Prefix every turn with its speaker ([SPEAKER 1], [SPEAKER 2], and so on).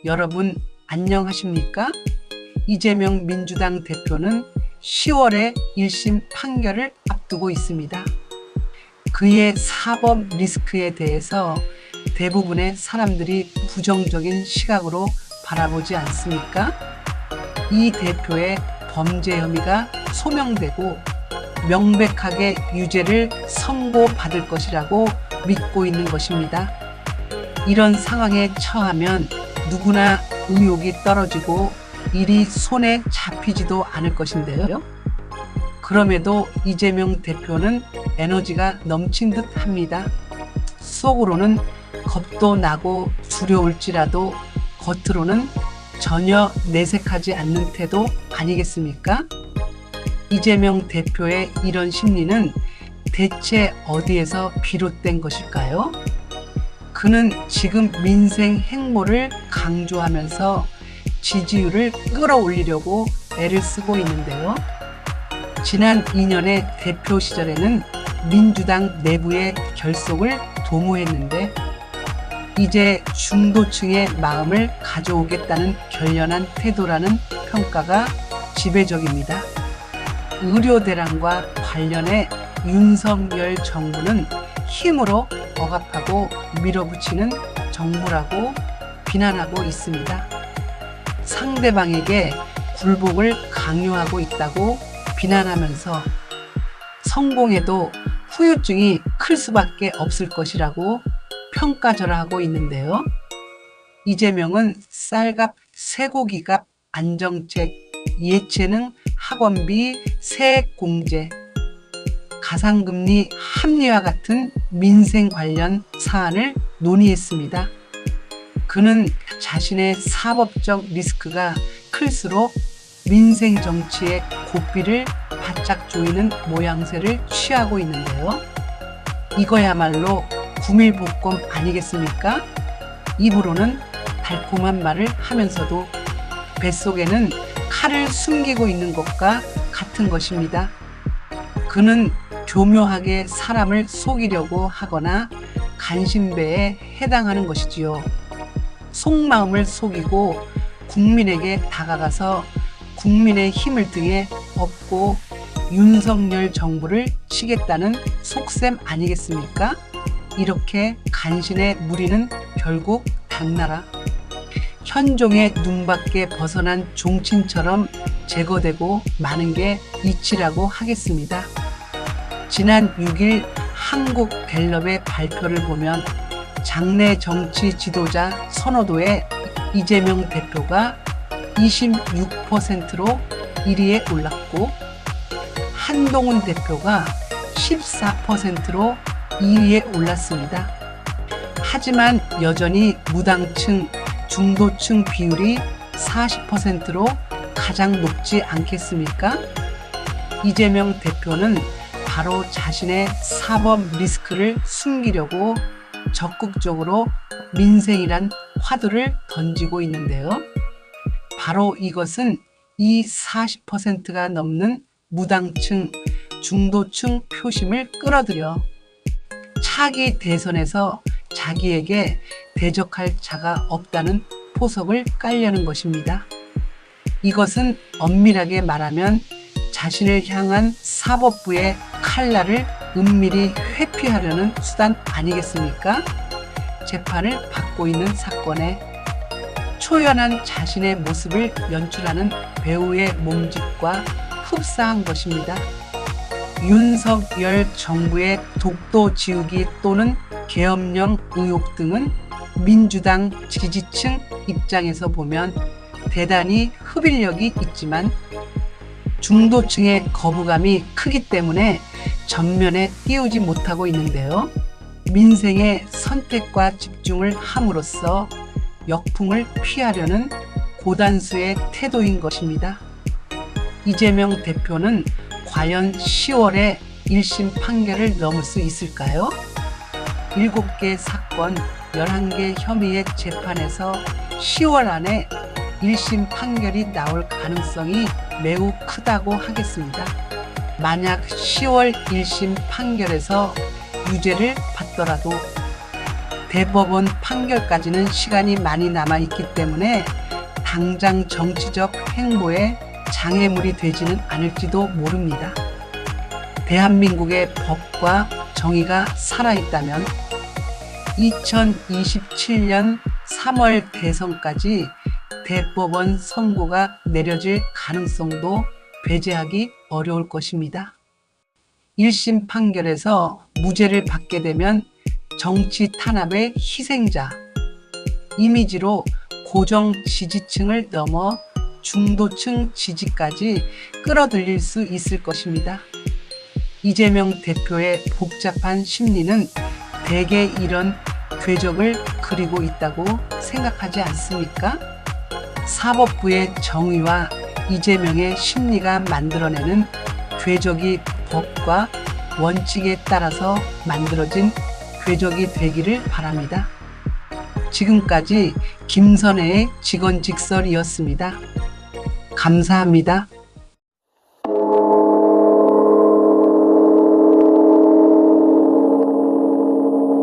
[SPEAKER 1] 여러분 안녕하십니까? 이재명 민주당 대표는 10월에 1심 판결을 앞두고 있습니다. 그의 사법 리스크에 대해서 대부분의 사람들이 부정적인 시각으로 바라보지 않습니까? 이 대표의 범죄 혐의가 소명되고 명백하게 유죄를 선고받을 것이라고 믿고 있는 것입니다. 이런 상황에 처하면 누구나 의욕이 떨어지고 일이 손에 잡히지도 않을 것인데요. 그럼에도 이재명 대표는 에너지가 넘친 듯 합니다. 속으로는 겁도 나고 두려울지라도 겉으로는 전혀 내색하지 않는 태도 아니겠습니까? 이재명 대표의 이런 심리는 대체 어디에서 비롯된 것일까요? 그는 지금 민생 행보를 강조하면서 지지율을 끌어올리려고 애를 쓰고 있는데요. 지난 2년의 대표 시절에는 민주당 내부의 결속을 도모했는데 이제 중도층의 마음을 가져오겠다는 결연한 태도라는 평가가 지배적입니다. 의료대란과 관련해 윤석열 정부는 힘으로 억압하고 밀어붙이는 정부라고 비난하고 있습니다. 상대방에게 굴복을 강요하고 있다고 비난하면서 성공해도 후유증이 클 수밖에 없을 것이라고 평가절하하고 있는데요. 이재명은 쌀값, 쇠고기값 안정책, 예체능 학원비 세액공제, 가상금리 합리화 같은 민생 관련 사안을 논의했습니다. 그는 자신의 사법적 리스크가 클수록 민생 정치의 고삐를 바짝 조이는 모양새를 취하고 있는데요. 이거야말로 구밀복권 아니겠습니까? 입으로는 달콤한 말을 하면서도 뱃속에는 칼을 숨기고 있는 것과 같은 것입니다. 그는 교묘하게 사람을 속이려고 하거나 간신배에 해당하는 것이지요. 속마음을 속이고 국민에게 다가가서 국민의 힘을 등에 업고 윤석열 정부를 치겠다는 속셈 아니겠습니까? 이렇게 간신에 무리는 결국 당나라. 현종의 눈밖에 벗어난 종친처럼 제거되고 마는 게 이치라고 하겠습니다. 지난 6일 한국갤럽의 발표를 보면 장내 정치 지도자 선호도에 이재명 대표가 26%로 1위에 올랐고 한동훈 대표가 14%로 2위에 올랐습니다. 하지만 여전히 무당층, 중도층 비율이 40%로 가장 높지 않겠습니까? 이재명 대표는 바로 자신의 사법 리스크를 숨기려고 적극적으로 민생이란 화두를 던지고 있는데요. 바로 이것은 이 40%가 넘는 무당층, 중도층 표심을 끌어들여 차기 대선에서 자기에게 대적할 자가 없다는 포석을 깔려는 것입니다. 이것은 엄밀하게 말하면 자신을 향한 사법부의 칼날을 은밀히 회피하려는 수단 아니겠습니까? 재판을 받고 있는 사건에 초연한 자신의 모습을 연출하는 배우의 몸짓과 흡사한 것입니다. 윤석열 정부의 독도 지우기 또는 계엄령 의혹 등은 민주당 지지층 입장에서 보면 대단히 흡입력이 있지만 중도층의 거부감이 크기 때문에 전면에 띄우지 못하고 있는데요. 민생의 선택과 집중을 함으로써 역풍을 피하려는 고단수의 태도인 것입니다. 이재명 대표는 과연 10월에 1심 판결을 넘을 수 있을까요? 7개 사건, 11개 혐의의 재판에서 10월 안에 1심 판결이 나올 가능성이 매우 크다고 하겠습니다. 만약 10월 1심 판결에서 유죄를 받더라도 대법원 판결까지는 시간이 많이 남아있기 때문에 당장 정치적 행보에 장애물이 되지는 않을지도 모릅니다. 대한민국의 법과 정의가 살아있다면 2027년 3월 대선까지 대법원 선고가 내려질 가능성도 배제하기 어려울 것입니다. 1심 판결에서 무죄를 받게 되면 정치 탄압의 희생자 이미지로 고정 지지층을 넘어 중도층 지지까지 끌어들일 수 있을 것입니다. 이재명 대표의 복잡한 심리는 대개 이런 궤적을 그리고 있다고 생각하지 않습니까? 사법부의 정의와 이재명의 심리가 만들어내는 궤적이 법과 원칙에 따라서 만들어진 궤적이 되기를 바랍니다. 지금까지 김선혜의 직언직설이었습니다. 감사합니다.